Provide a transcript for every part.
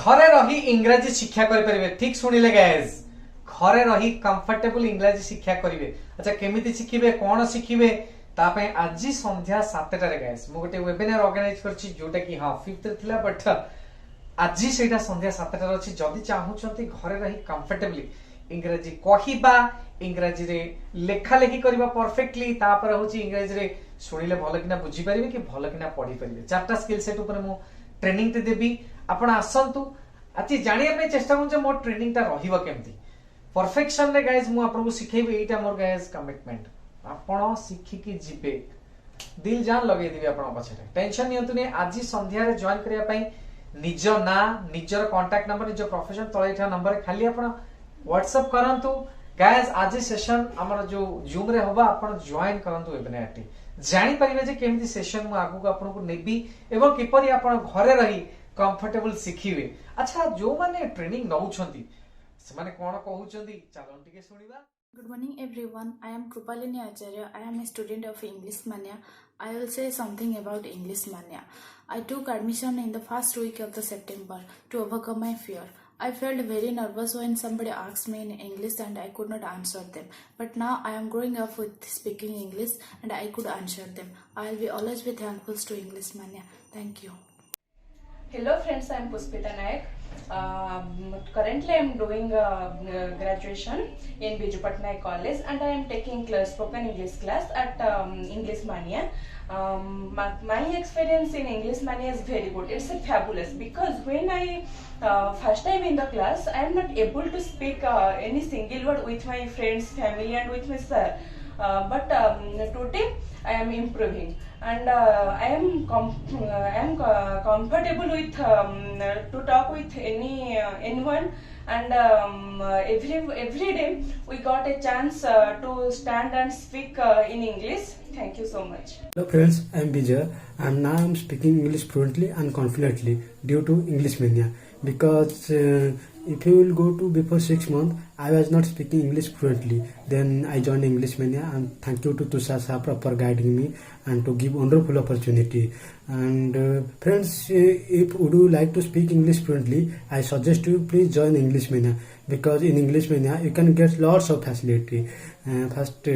घरे रही इंग्रजी शिक्षा करें ठीक शुणिले गाइस घरे रही कंफर्टेबल इंग्रजी शिक्षा करेंगे। अच्छा केमिति शिखिबे कौन शिखिबे तापे आज संध्या 7टा रे गाइस मु गोटे वेबिनार ऑर्गेनाइज करछि जोटा कि हां 5th थिला बट आज सेटा संध्या 7टा रे अछि। जदि चाहूछंती घरे रही कंफर्टेबली इंग्रजी कहिबा इंग्रजी रे लेखा लेखी करबा परफेक्टली तापर होछि इंग्रजी रे सुनिले भलो किना बुझी परिबे कि भलो किना पढ़ी परिबे चारटा स्किल सेट ऊपर मु ट्रेनिंग ते देबी। आपण आसंतु आज जानिया पे चेष्टा करू जे मोर ट्रेनिंग ता रहिबो केमती परफेक्शन रे गाइस मु आपन को सिखेबे एटा मोर गाइस कमिटमेंट आपण सिखि कि जिबे दिल जान लगे दिबे आपण पछरे टेंशन नियंतु ने आज संध्या रे जॉइन करिया पई निज ना निजर कांटेक्ट नंबर निज प्रोफेशन तळेठा नंबर खाली आपण व्हाट्सएप करंतु गाइस आज सेशन हमर जो जूम रे होबा आपण जॉइन करंतु वेबिनार टी जानि परिबे जे केमती सेशन मु आगु को आपण को नेबी एवं किपरि आपण घरे रही कंफर्टेबल सिखिबे। अच्छा जो माने ट्रेनिंग नउछंती से माने कोन कहउछंती चलो टिके सुनिबा। Good morning everyone. I am Krupalini Acharya. I am a student of English Mania. I will say something about English Mania. I took admission in the first week of the September to overcome my fear. I felt very nervous when somebody asked me in English and I could not answer them. But now I am growing up with speaking English and I could answer them. I will always be thankful to English Mania. Thank you. Hello friends, I am Puspita Nayak. Currently I am doing graduation in Biju Patnaik College and I am taking spoken English class at English Mania. My experience in English Mania is very good. It's fabulous because when I first time in the class I am not able to speak any single word with my friends, family and with my sir. But today I am improving and I am comfortable with to talk with anyone and every day we got a chance to stand and speak in English. Thank you so much. Hello friends, I am Vijay and now I am speaking English fluently and confidently due to English Mania because if you will go to before 6 months I was not speaking English fluently, then I joined English Mania and thank you to Tushar sir for guiding me and to give wonderful opportunity. And friends, if would you like to speak English fluently, I suggest you please join English Mania because in English Mania you can get lots of facility. First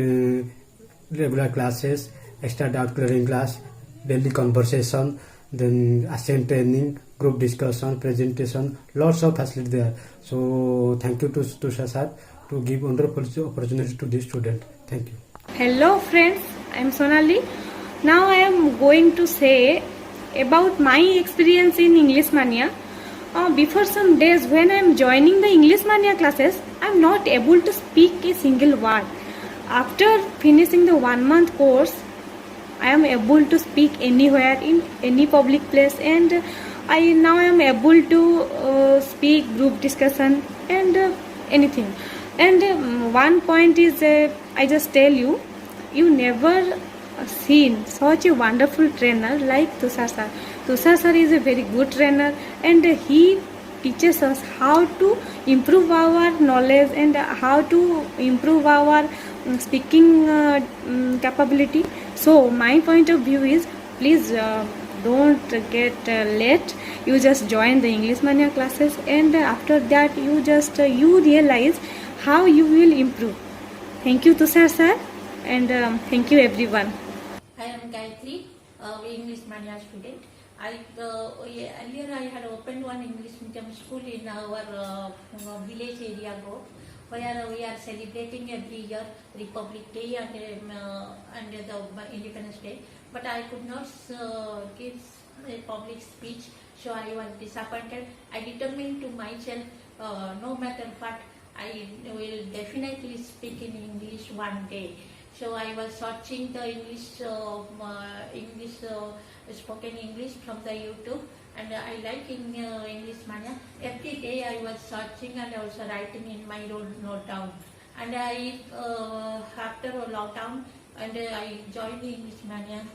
regular classes, extra doubt clearing class, daily conversation, then accent training, group discussion, presentation, lots of facility there. So thank you to Tushar sir to give wonderful opportunity to this student. Thank you. Hello friends, I am Sonali. Now I am going to say about my experience in English Mania. Before some days when I am joining the English Mania classes, I am not able to speak a single word. After finishing the 1 month course, I am able to speak anywhere in any public place and I now am able to speak group discussion and anything. And one point is I just tell you, you never seen such a wonderful trainer like Tushar sir. Tushar sir is a very good trainer and he teaches us how to improve our knowledge and how to improve our speaking capability. So my point of view is please don't get late. You just join the English Mania classes and after that you just you realize how you will improve. Thank you Tushar sir and thank you everyone. I am Gayatri, English Mania student. Earlier I had opened one English medium school in our village area group, where we are celebrating every year Republic Day and the Independence Day. But I could not give a public speech, so I was disappointed. I determined to myself, no matter what, I will definitely speak in English one day. So I was searching the spoken English from the YouTube, and I like English Mania. Every day I was searching and also writing in my note down. And I after a lockdown, and I joined the English Mania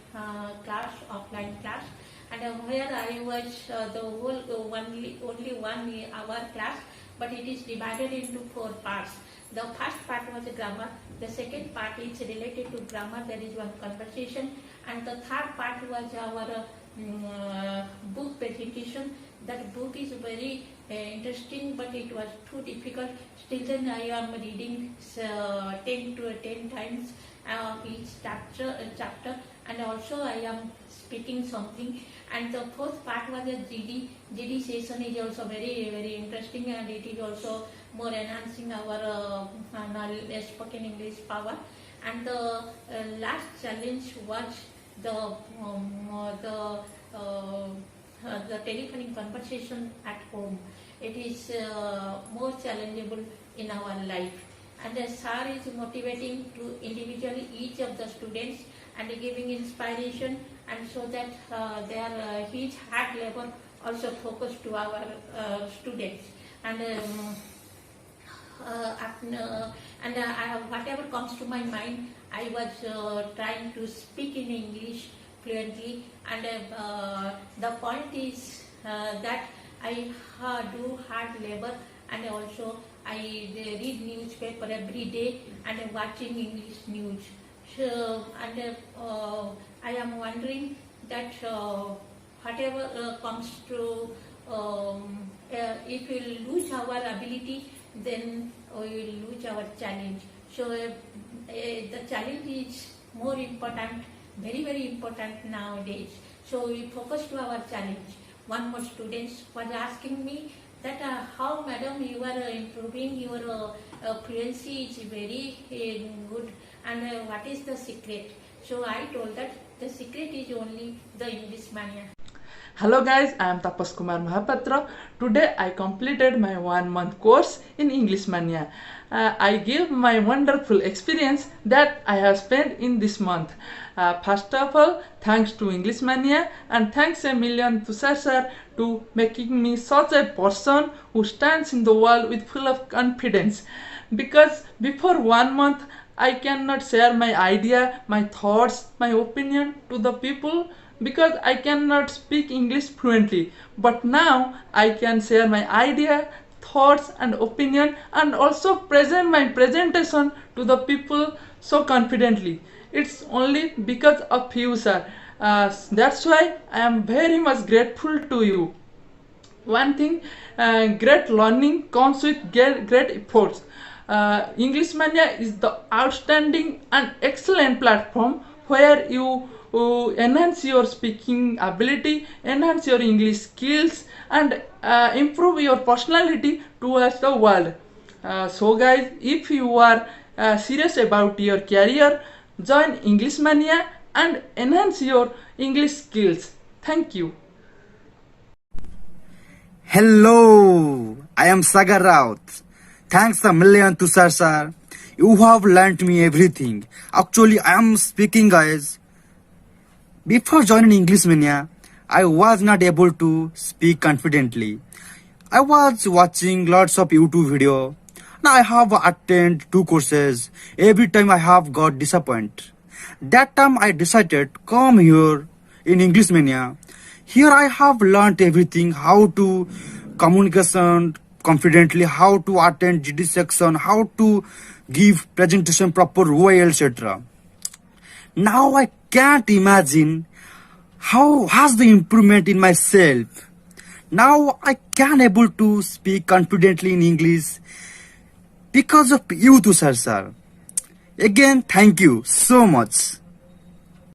class, offline class, and where I was the whole only 1 hour class, but it is divided into 4 parts. The first part was the grammar, the second part is related to grammar, there is one conversation, and the third part was our book presentation. That book is very interesting, but it was too difficult. Still then I am reading 10 times each chapter, and also I am speaking something. And the fourth part was a GD session is also very, very interesting, and it is also more enhancing our spoken English power. And the last challenge was the telephonic conversation at home. It is more challengeable in our life. And the sir is motivating to individually each of the students and giving inspiration, and so that his hard labor also focused to our students. And whatever comes to my mind, I was trying to speak in English fluently. And the point is that I do hard labor, and also I read newspaper every day and watching English news. So, and I am wondering that whatever comes to, if we lose our ability, then we will lose our challenge. So the challenge is more important, very, very important nowadays. So we focus to our challenge. One more student was asking me that how, madam, you are improving your fluency is very good, and what is the secret? So I told that the secret is only the English mania. Hello guys, I am Tapas Kumar Mahapatra. Today I completed my 1-month course in English Mania. I give my wonderful experience that I have spent in this month. First of all, thanks to English Mania, and thanks a million to sir to making me such a person who stands in the world with full of confidence. Because before 1 month I cannot share my idea, my thoughts, my opinion to the people, because I cannot speak English fluently. But now I can share my idea, thoughts and opinion, and also present my presentation to the people so confidently. It's only because of you, sir. That's why I am very much grateful to you. One thing, great learning comes with great efforts. English Mania is the outstanding and excellent platform where you enhance your speaking ability, enhance your English skills, and improve your personality towards the world. So guys, if you are serious about your career, join English Mania and enhance your English skills. Thank you. Hello, I am Sagar Raut. Thanks a million to sir. You have learnt me everything. Actually, I am speaking, guys. Before joining English Mania, I was not able to speak confidently. I was watching lots of YouTube video. Now I have attended 2 courses. Every time I have got disappointed. That time I decided to come here in English Mania. Here I have learnt everything, how to communication confidently, how to attend GD section, how to give presentation proper way, etc. Now I can't imagine how has the improvement in myself. Now I can able to speak confidently in English because of you too, sir. Again, thank you so much.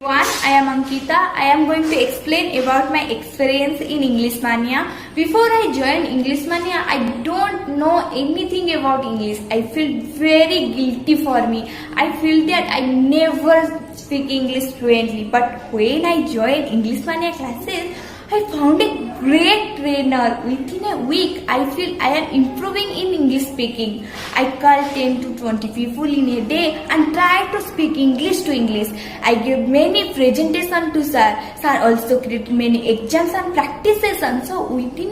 I am Ankita. I am going to explain about my experience in English Mania. Before I joined English Mania, I don't know anything about English. I feel very guilty for me. I feel that I never speak English fluently. But when I joined English Mania classes, I found a great trainer. Within a week, I feel I am improving in English speaking. I call 10 to 20 people in a day and try to speak English to English. I gave many presentations to sir. Sir also created many exams and practice sessions. So within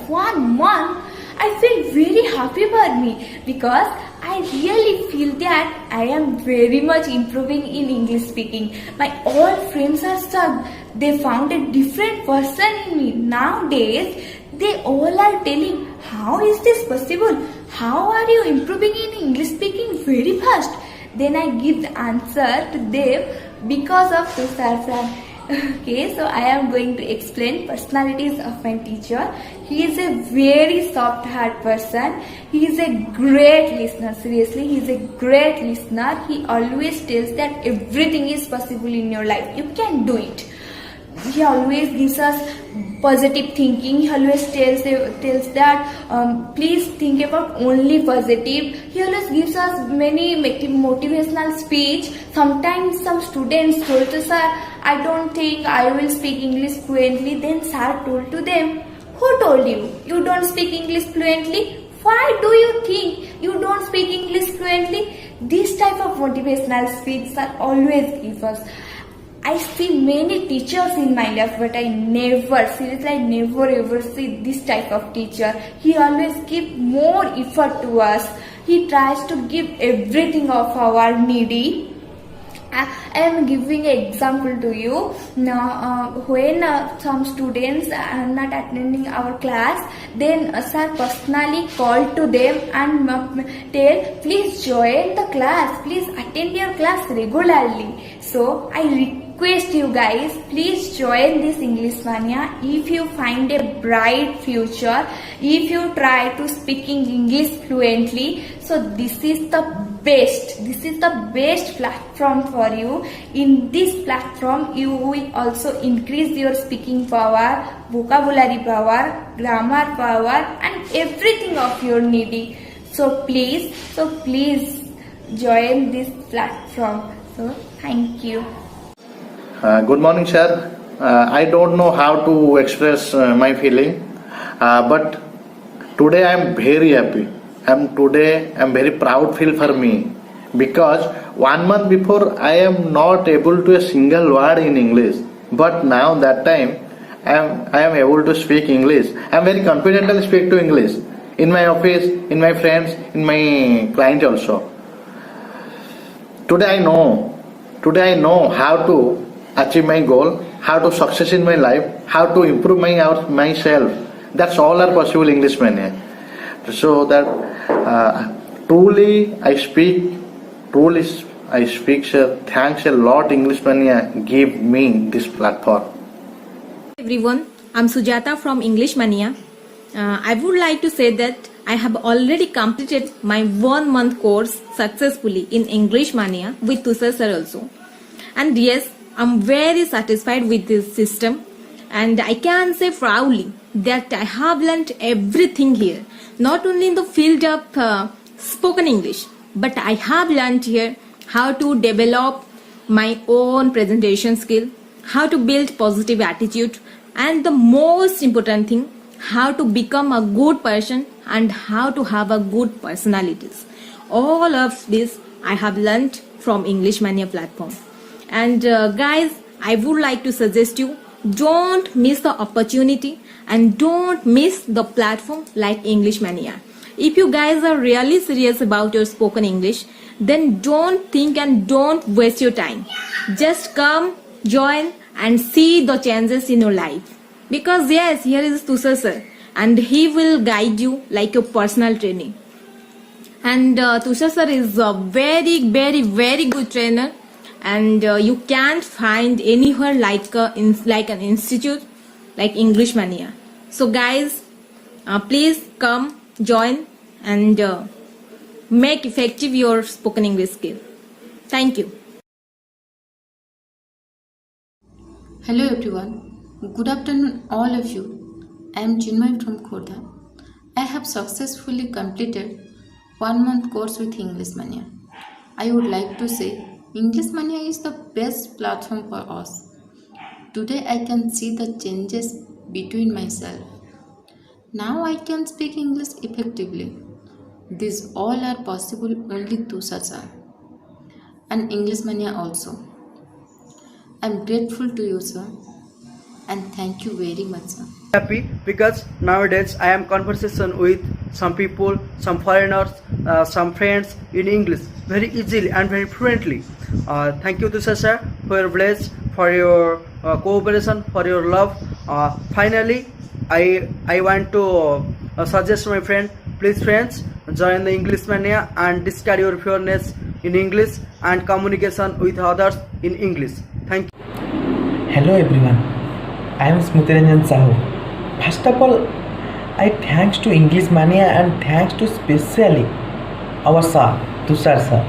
1 month, I feel very happy for me because I really feel that I am very much improving in English speaking. My all friends are shocked. They found a different person in me. Nowadays, they all are telling, how is this possible? How are you improving in English speaking very fast? Then I give the answer to them because of Tushar sir. Okay, so I am going to explain personalities of my teacher. He is a very soft-hearted person. He is a great listener. Seriously, he is a great listener. He always tells that everything is possible in your life. You can do it. He always gives us positive thinking. He always tells that please think about only positive. He always gives us many motivational speech. Sometimes some students told to sir, I don't think I will speak English fluently. Then sir told to them, who told you? You don't speak English fluently? Why do you think you don't speak English fluently? This type of motivational speech sir always gives us. I see many teachers in my life, but I never ever see this type of teacher. He always gives more effort to us. He tries to give everything of our needy. I am giving an example to you. Now, when some students are not attending our class, then sir personally called to them and tell, please join the class, please attend your class regularly. So I request you guys, please join this English Mania. If you find a bright future, if you try to speaking English fluently, so this is the best platform for you. In this platform you will also increase your speaking power, vocabulary power, grammar power and everything of your needy. So please join this platform. So thank you. Good morning, sir. I don't know how to express my feeling, but today I am very happy. I'm very proud feel for me, because 1 month before I am not able to a single word in English, but now that time I am able to speak English. I am very confidently speak to English in my office, in my friends, in my client also. Today I know how to achieve my goal, how to success in my life, how to improve myself. That's all are possible English Mania. So that truly I speak, sir. Thanks a lot English Mania give me this platform. Everyone, I'm Sujata from English Mania. I would like to say that I have already completed my 1 month course successfully in English Mania with Tushar sir also. And yes, I'm very satisfied with this system, and I can say proudly that I have learned everything here, not only in the field of spoken English, but I have learned here how to develop my own presentation skill, how to build positive attitude, and the most important thing, how to become a good person and how to have a good personalities. All of this I have learned from English Mania platform. And guys, I would like to suggest you, don't miss the opportunity and don't miss the platform like English Mania. If you guys are really serious about your spoken English, then don't think and don't waste your time. Just come, join and see the changes in your life. Because yes, here is Tushar sir and he will guide you like your personal trainer. And Tushar sir is a very, very, very good trainer. And you can't find anywhere like an institute like English Mania. So guys, please come, join and make effective your spoken English skill. Thank you. Hello everyone. Good afternoon all of you. I am Chinmay from Khordha. I have successfully completed 1 month course with English Mania. I would like to say English Mania is the best platform for us. Today I can see the changes between myself. Now I can speak English effectively. These all are possible only through Tushar and English Mania also. I am grateful to you, sir, and thank you very much, sir. Happy because nowadays I am conversation with some people, some foreigners, some friends in English very easily and very fluently. Thank you Tushar sir for your bless, for your cooperation, for your love. Finally, I want to suggest my friend, please friends, join the English Mania and discard your fluency in English and communication with others in English. Thank you. Hello everyone, I am Smutiranjan Sahu. First of all, I thanks to English Mania and thanks to specially our sir, Tushar sir.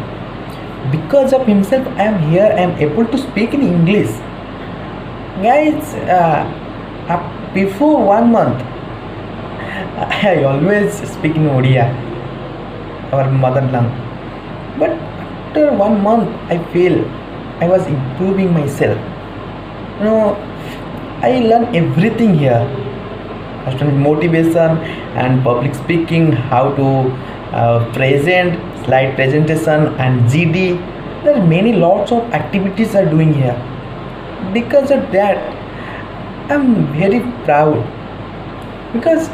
Because of himself, I am here, I am able to speak in English. Guys, before 1 month, I always speak in Odia, our mother tongue. But after 1 month, I feel I was improving myself. I learned everything here. First motivation and public speaking, how to present, slide presentation and GD. There are many lots of activities are doing here. Because of that, I'm very proud. Because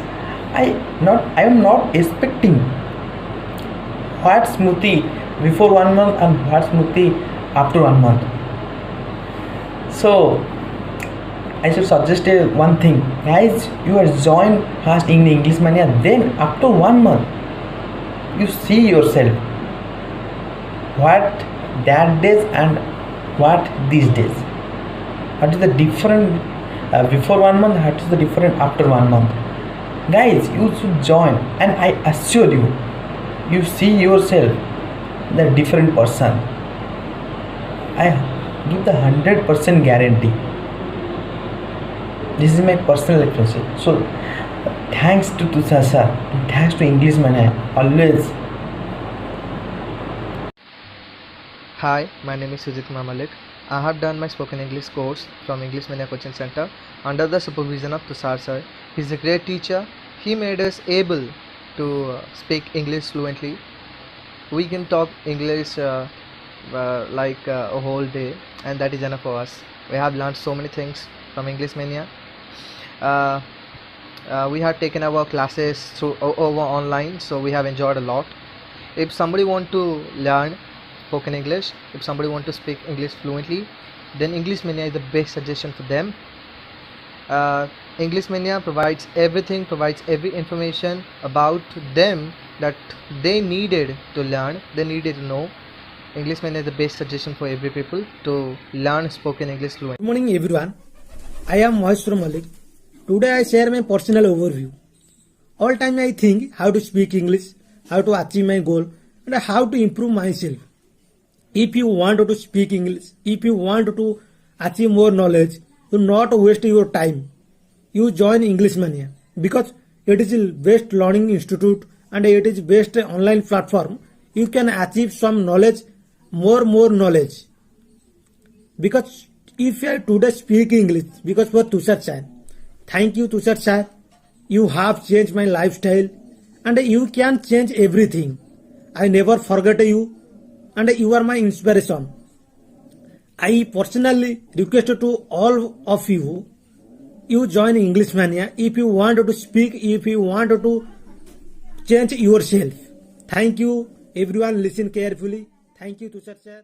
I am not expecting what Smoothie before 1 month and what Smoothie after 1 month. So I should suggest one thing, guys. You are joined first in English Mania, then after 1 month you see yourself what that days and what these days. What is the different before 1 month? What is the different after 1 month? Guys, you should join, and I assure you, you see yourself the different person. I give the 100% guarantee. This is my personal experience. So thanks to Tushar sir, and thanks to English Mania always. Hi, my name is Sujit Malik. I have done my spoken English course from English Mania Coaching Center under the supervision of Tushar sir. He is a great teacher. He made us able to speak English fluently. We can talk English like a whole day, and that is enough for us. We have learned so many things from English Mania. We have taken our classes through over online, so we have enjoyed a lot. If somebody want to learn spoken English, if somebody want to speak English fluently, then English Mania is the best suggestion for them. English Mania provides everything, provides every information about them that they needed to learn, they needed to know. English Mania is the best suggestion for every people to learn spoken English fluently. Good morning everyone. I am Maheshwar Malik. Today I share my personal overview. All time I think how to speak English, how to achieve my goal, and how to improve myself. If you want to speak English, if you want to achieve more knowledge, do not waste your time. You join English Mania because it is the best learning institute and it is best online platform. You can achieve some knowledge, more knowledge. Because if you are today speak English, because for Tushar sir, thank you Tushar sir. You have changed my lifestyle and you can change everything. I never forget you and you are my inspiration. I personally request to all of you, you join English Mania if you want to speak, if you want to change yourself. Thank you everyone, listen carefully. Thank you Tushar sir.